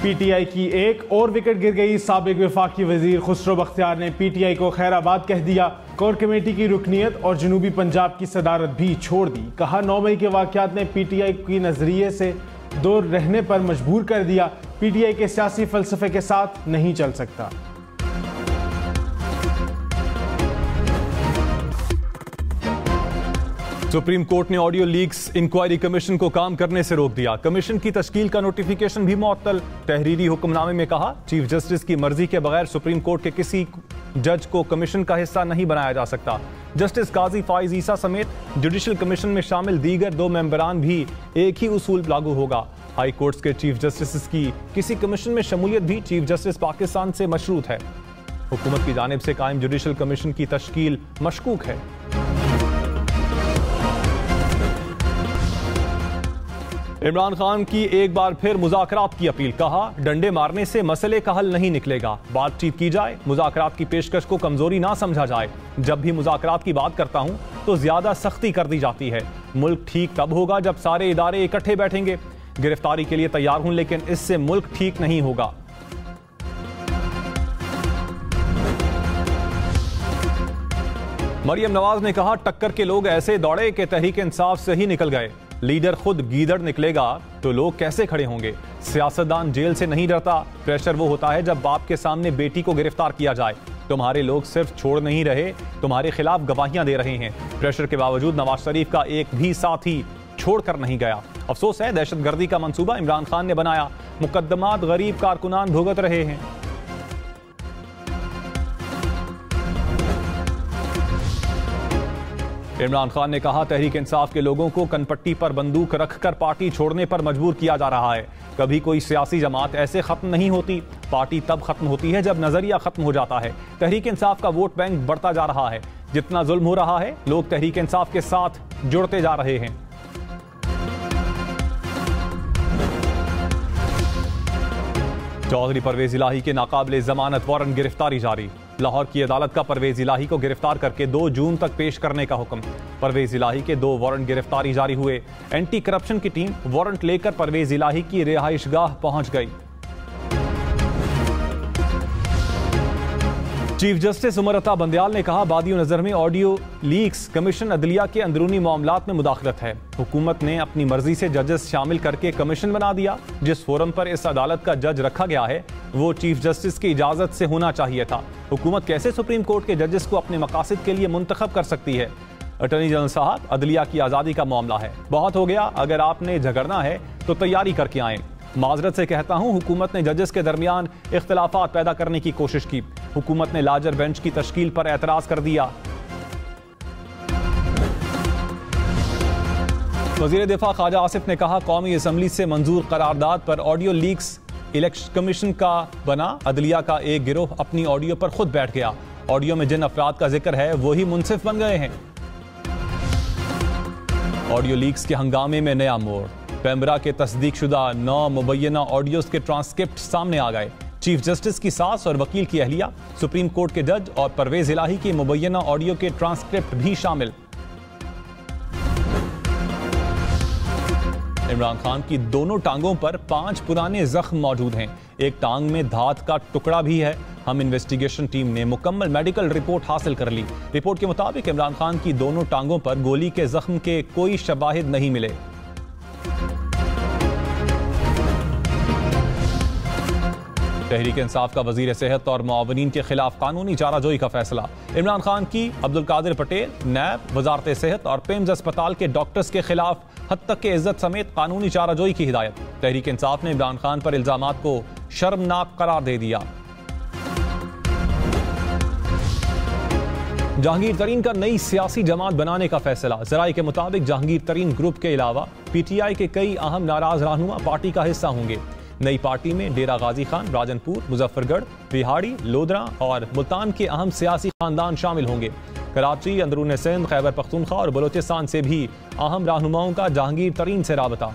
PTI की एक और विकेट गिर गई। साबिक वफाकी वजीर खुसरो बख्तियार ने पीटीआई को खैराबाद कह दिया। कोर कमेटी की रुकनियत और जनूबी पंजाब की सदारत भी छोड़ दी। कहा 9 मई के वाकयात ने पीटीआई की नजरिए से दूर रहने पर मजबूर कर दिया। पीटीआई के सियासी फलसफे के साथ नहीं चल सकता। सुप्रीम कोर्ट ने ऑडियो लीक्स इंक्वायरी कमीशन को काम करने से रोक दिया। कमीशन की तश्कील का नोटिफिकेशन भी मुअत्तल। तहरीरी हुक्मनामे में कहा चीफ जस्टिस की मर्जी के बगैर सुप्रीम कोर्ट के किसी जज को कमीशन का हिस्सा नहीं बनाया जा सकता। जस्टिस काजी फाइज ईसा समेत जुडिशल कमीशन में शामिल दीगर 2 मेंबरान भी एक ही उसूल लागू होगा। हाई कोर्ट्स के चीफ जस्टिस की किसी कमीशन में शमूलियत भी चीफ जस्टिस पाकिस्तान से मशरूत है। हुकूमत की जानिब से कायम जुडिशल कमीशन की तश्कील मशकूक है। इमरान खान की एक बार फिर मुज़ाकरात की अपील। कहा डंडे मारने से मसले का हल नहीं निकलेगा, बातचीत की जाए, मुज़ाकरात की पेशकश को कमजोरी ना समझा जाए। जब भी मुज़ाकरात की बात करता हूं तो ज्यादा सख्ती कर दी जाती है। मुल्क ठीक तब होगा जब सारे इदारे इकट्ठे बैठेंगे। गिरफ्तारी के लिए तैयार हूं लेकिन इससे मुल्क ठीक नहीं होगा। मरियम नवाज ने कहा टक्कर के लोग ऐसे दौड़े कि तहरीक इंसाफ से ही निकल गए। लीडर खुद गीदड़ निकलेगा तो लोग कैसे खड़े होंगे। सियासतदान जेल से नहीं डरता, प्रेशर वो होता है जब बाप के सामने बेटी को गिरफ्तार किया जाए। तुम्हारे लोग सिर्फ छोड़ नहीं रहे, तुम्हारे खिलाफ गवाहियां दे रहे हैं। प्रेशर के बावजूद नवाज शरीफ का एक भी साथी छोड़कर नहीं गया। अफसोस है दहशतगर्दी का मंसूबा इमरान खान ने बनाया, मुकद्दमात गरीब कारकुनान भुगत रहे हैं। इमरान खान ने कहा तहरीक इंसाफ के लोगों को कनपट्टी पर बंदूक रखकर पार्टी छोड़ने पर मजबूर किया जा रहा है। कभी कोई सियासी जमात ऐसे खत्म नहीं होती, पार्टी तब खत्म होती है जब नजरिया खत्म हो जाता है। तहरीक इंसाफ का वोट बैंक बढ़ता जा रहा है। जितना जुल्म हो रहा है लोग तहरीक इंसाफ के साथ जुड़ते जा रहे हैं। चौधरी परवेज इलाही के नाकाबिले जमानत वारंट गिरफ्तारी जारी। लाहौर की अदालत का परवेज इलाही को गिरफ्तार करके 2 जून तक पेश करने का हुक्म। परवेज इलाही के 2 वारंट गिरफ्तारी जारी हुए। एंटी करप्शन की टीम वारंट लेकर परवेज इलाही की रिहाइशगाह पहुंच गई। चीफ जस्टिस उमर अता बंदयाल ने कहा बादियों नजर में ऑडियो लीक्स कमीशन अदलिया के अंदरूनी मामलात में मुदाखलत है। हुकूमत ने अपनी मर्जी से जजेस शामिल करके कमीशन बना दिया। जिस फोरम पर इस अदालत का जज रखा गया है वो चीफ जस्टिस की इजाजत से होना चाहिए था। हुकूमत कैसे सुप्रीम कोर्ट के जजेस को अपने मकासद के लिए मुंतखब कर सकती है। अटॉर्नी जनरल साहब, अदलिया की आज़ादी का मामला है, बहुत हो गया। अगर आपने झगड़ना है तो तैयारी करके आएं। माजरत से कहता हूं हुकूमत ने जजेस के दरमियान इख्तिलाफात पैदा करने की कोशिश की। हुकूमत ने लार्जर बेंच की तश्कील पर एतराज कर दिया। वज़ीर दिफा ख्वाजा आसिफ ने कहा कौमी असम्बली से मंजूर करारदाद पर ऑडियो लीक्स इलेक्शन कमीशन का बना। अदलिया का एक गिरोह अपनी ऑडियो पर खुद बैठ गया। ऑडियो में जिन अफराद का जिक्र है वही मुंसिफ बन गए हैं। ऑडियो लीक्स के हंगामे में नया मोड़। पैमरा के तस्दीक शुदा 9 मुबैना ऑडियोज के ट्रांसक्रिप्ट सामने आ गए। चीफ जस्टिस की सास और वकील की अहलिया, सुप्रीम कोर्ट के जज और परवेज इलाही की मुबैना ऑडियो के ट्रांसक्रिप्ट भी शामिल। इमरान खान की दोनों टांगों पर 5 पुराने जख्म मौजूद हैं। एक टांग में धात का टुकड़ा भी है। हम इन्वेस्टिगेशन टीम ने मुकम्मल मेडिकल रिपोर्ट हासिल कर ली। रिपोर्ट के मुताबिक इमरान खान की दोनों टांगों पर गोली के जख्म के कोई शवाहिद नहीं मिले। तहरीक इंसाफ का वजीर सेहत और मुआवनीन के खिलाफ कानूनी चाराजोई का फैसला। इमरान खान की अब्दुल कादिर पटेल, नैब, वजारत सेहत और पेम्स अस्पताल के डॉक्टर्स के खिलाफ हद तक के इज्जत समेत कानूनी चाराजोई की हिदायत। तहरीक इंसाफ ने इमरान खान पर इल्जामात को शर्मनाक करार दे दिया। जहांगीर तरीन का नई सियासी जमात बनाने का फैसला। जराये के मुताबिक जहांगीर तरीन ग्रुप के अलावा पीटीआई के कई अहम नाराज रहनुमा पार्टी का हिस्सा होंगे। नई पार्टी में डेरा गाजी खान, राजनपुर, मुजफ्फरगढ़, रिहाड़ी, लोधरा और मुल्तान के अहम सियासी खानदान शामिल होंगे। कराची, अंदरून सिंध, खैबर पख्तूनख्वा और बलोचिस्तान से भी अहम रहनुमाओं का जहांगीर तरीन से राबता।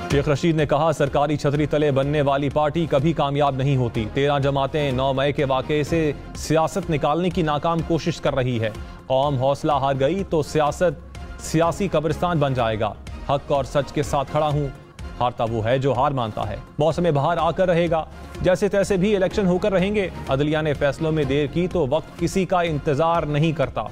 शेख रशीद ने कहा सरकारी छतरी तले बनने वाली पार्टी कभी कामयाब नहीं होती। 13 जमातें 9 मई के वाक़े से सियासत निकालने की नाकाम कोशिश कर रही है। कौम हौसला हार गई तो सियासी कब्रिस्तान बन जाएगा। हक और सच के साथ खड़ा हूं। हारता वो है जो हार मानता है। मौसम बहार आकर रहेगा, जैसे तैसे भी इलेक्शन होकर रहेंगे। अदलिया ने फैसलों में देर की तो वक्त किसी का इंतजार नहीं करता।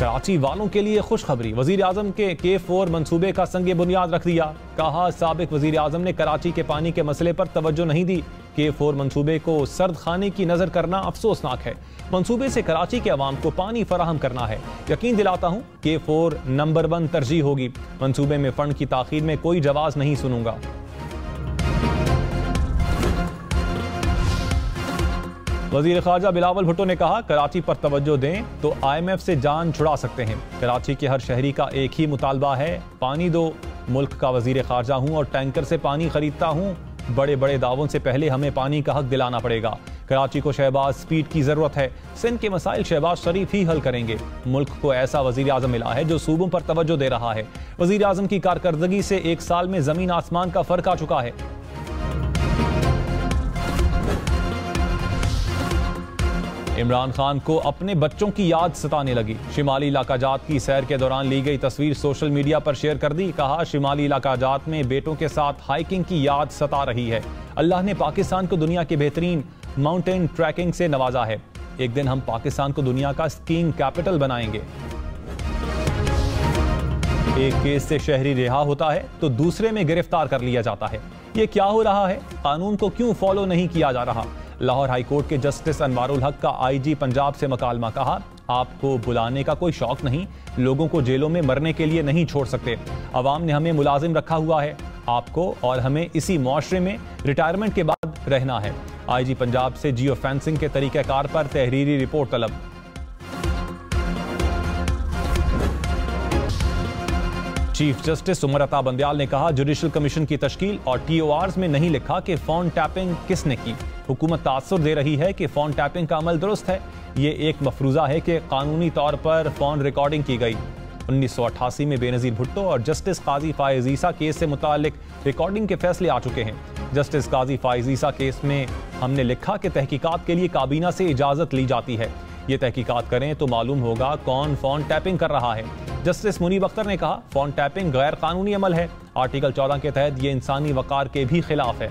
कराची वालों के लिए खुशखबरी, वजीर आजम के K4 मंसूबे का संगे बुनियाद रख दिया। कहा, साबिक वजीर आजम ने कराची के पानी के मसले पर तवज्जो नहीं दी। K4 मंसूबे को सर्द खाने की नजर करना अफसोसनाक है। मंसूबे से कराची के अवाम को पानी फराहम करना है। यकीन दिलाता हूं K4 नंबर 1 तरजीह होगी। मंसूबे में फंड की ताखीर में कोई जवाज नहीं सुनूंगा। वजीर खारजा बिलावल भुट्टो ने कहा, कराची पर तवज्जो दें तो IMF से जान छुड़ा सकते हैं। कराची के हर शहरी का एक ही मुतालबा है, पानी दो। मुल्क का वजीर खारजा हूं और टैंकर से पानी खरीदता हूं। बड़े बड़े दावों से पहले हमें पानी का हक दिलाना पड़ेगा। कराची को शहबाज स्पीड की जरूरत है। सिंध के मसाइल शहबाज शरीफ ही हल करेंगे। मुल्क को ऐसा वजीर आजम मिला है जो सूबों पर तवज्जो दे रहा है। वजीर आजम की कारकर्दगी से एक साल में जमीन आसमान का फर्क आ चुका है। इमरान खान को अपने बच्चों की याद सताने लगी। शिमाली इलाका जात की सैर के दौरान ली गई तस्वीर सोशल मीडिया पर शेयर कर दी। कहा, शिमाली इलाका जात में बेटों के साथ हाइकिंग की याद सता रही है। अल्लाह ने पाकिस्तान को दुनिया के बेहतरीन माउंटेन ट्रैकिंग से नवाजा है। एक दिन हम पाकिस्तान को दुनिया का स्कीइंग कैपिटल बनाएंगे। एक केस से शहरी रिहा होता है तो दूसरे में गिरफ्तार कर लिया जाता है। ये क्या हो रहा है? कानून को क्यों फॉलो नहीं किया जा रहा? लाहौर हाईकोर्ट के जस्टिस अनवारुल हक का IG पंजाब से मकालमा। कहा, आपको बुलाने का कोई शौक नहीं, लोगों को जेलों में मरने के लिए नहीं छोड़ सकते। अवाम ने हमें मुलाजिम रखा हुआ है, आपको और हमें इसी मुआशरे में रिटायरमेंट के बाद रहना है। IG पंजाब से जियो फेंसिंग के तरीक़ाकार पर तहरीरी रिपोर्ट तलब। चीफ जस्टिस उमर अता बंदयाल ने कहा, जुडिशल कमीशन की तश्कील और TORs में नहीं लिखा कि फोन टैपिंग किसने की। हुकूमत तासुर दे रही है कि फोन टैपिंग का अमल दुरुस्त है। ये एक मफरूजा है कि कानूनी तौर पर फोन रिकॉर्डिंग की गई। 1988 में बेनजीर भुट्टो और जस्टिस काजी फायज ईसा केस से मुतालिक रिकॉर्डिंग के फैसले आ चुके हैं। जस्टिस काजी फायज ईसा केस में हमने लिखा कि तहकीकात के लिए काबीना से इजाजत ली जाती है। ये तहकीकात करें तो मालूम होगा कौन फोन टैपिंग कर रहा है। जस्टिस मुनीब अख्तर ने कहा, फोन टैपिंग गैर कानूनी अमल है। आर्टिकल 14 के तहत ये इंसानी वकार के भी खिलाफ है।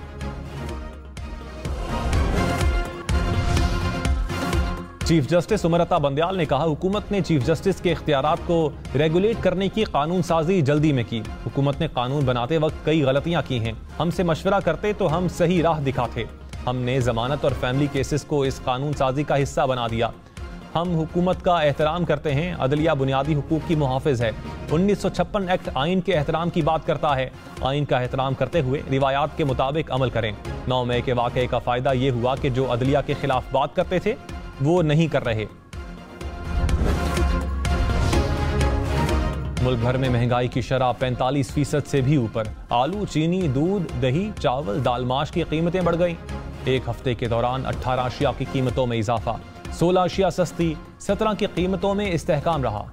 चीफ जस्टिस उमर अता बंदयाल ने कहा, हुकूमत ने चीफ जस्टिस के इख्तियारात को रेगुलेट करने की कानून साजी जल्दी में की। हुकूमत ने कानून बनाते वक्त कई गलतियां की हैं। हमसे मशवरा करते तो हम सही राह दिखाते। हमने जमानत और फैमिली केसेस को इस कानून साजी का हिस्सा बना दिया। हम हुकूमत का एहतराम करते हैं। अदलिया बुनियादी हुकूक की मुहाफिज है। 1956 एक्ट आइन के एहतराम की बात करता है। आइन का एहतराम करते हुए रिवायात के मुताबिक अमल करें। 9 मई के वाक़े का फ़ायदा ये हुआ कि जो अदलिया के खिलाफ बात करते थे वो नहीं कर रहे। मुल्क भर में महंगाई की शरह 45% से भी ऊपर। आलू, चीनी, दूध, दही, चावल, दाल, माश की कीमतें बढ़ गईं। एक हफ्ते के दौरान 18 अशिया की कीमतों में इजाफा। 16 अशिया सस्ती, 17 की कीमतों में इस्तेहकाम रहा।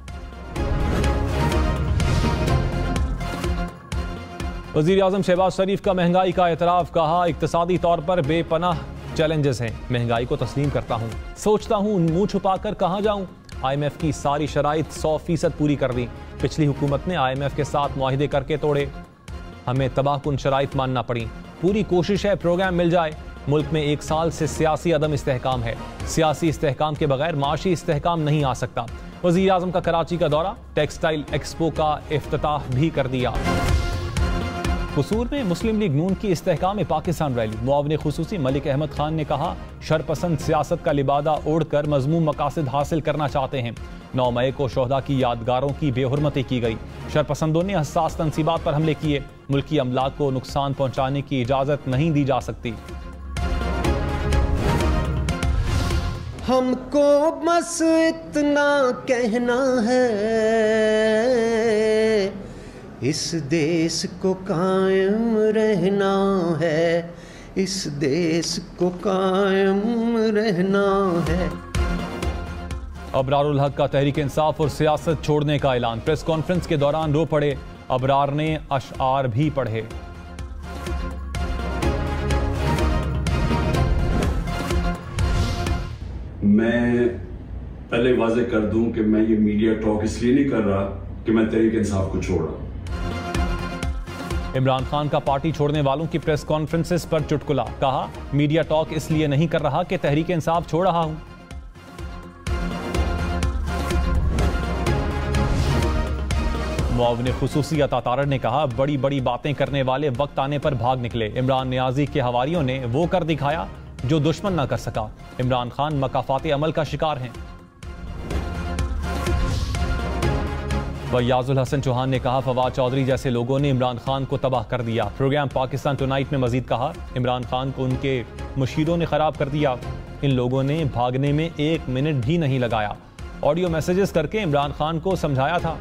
वज़ीर आज़म शहबाज शरीफ का महंगाई का एतराफ़। कहा, इक्तिसादी तौर पर बेपनाह चैलेंजेस हैं। महंगाई को तस्लीम करता हूँ, सोचता हूँ मुंह छुपाकर कहाँ जाऊँ। IMF की सारी शराइत 100% पूरी कर दी। पिछली हुकूमत ने IMF के साथ मुआहिदे करके तोड़े। हमें तबाहकुन शराइत मानना पड़ी। पूरी कोशिश है प्रोग्राम मिल जाए। मुल्क में 1 साल से सियासी अदम इस्तेहकाम है। सियासी इस्तेहकाम के बगैर माशी इस्तेहकाम नहीं आ सकता। वज़ीर आज़म का कराची का दौरा। टेक्सटाइल एक्सपो का इफ्तिताह भी कर दिया। कसूर में मुस्लिम लीग नून की इस्तेहकाम पाकिस्तान रैली। मुआविन खुसूसी मलिक अहमद खान ने कहा, शरपसंद सियासत का लिबादा ओढ़कर मजमूम मकासद हासिल करना चाहते हैं। 9 मई को शोहदा की यादगारों की बेहुरमती की गई। शरपसंदों ने हसास तंसीबात पर हमले किए। मुल्की अमलाक को नुकसान पहुंचाने की इजाजत नहीं दी जा सकती। हमको बस इतना कहना है, इस देश को कायम रहना है, इस देश को कायम रहना है। अबरारुल हक का तहरीक इंसाफ और सियासत छोड़ने का ऐलान। प्रेस कॉन्फ्रेंस के दौरान रो पड़े। अबरार ने अशआर भी पढ़े। मैं पहले वाजे कर दूं कि मैं ये मीडिया टॉक इसलिए नहीं कर रहा कि मैं तहरीक इंसाफ को छोड़ रहा। इमरान खान का पार्टी छोड़ने वालों की प्रेस कॉन्फ्रेंसेस पर चुटकुला, कहा मीडिया टॉक इसलिए नहीं कर रहा कि तहरीक इंसाफ छोड़ रहा हूं। मुआविन खुसूसी अता तारड़ ने कहा बड़ी बड़ी बातें करने वाले वक्त आने पर भाग निकले। इमरान नियाजी के हवारियों ने वो कर दिखाया जो दुश्मन ना कर सका। इमरान खान मकाफात अमल का शिकार हैं। वयाजुल हसन चौहान ने कहा फवाद चौधरी जैसे लोगों ने इमरान खान को तबाह कर दिया। प्रोग्राम पाकिस्तान टुनाइट में मजीद कहा इमरान खान को उनके मुशीरों ने खराब कर दिया। इन लोगों ने भागने में 1 मिनट भी नहीं लगाया। ऑडियो मैसेजेस करके इमरान खान को समझाया था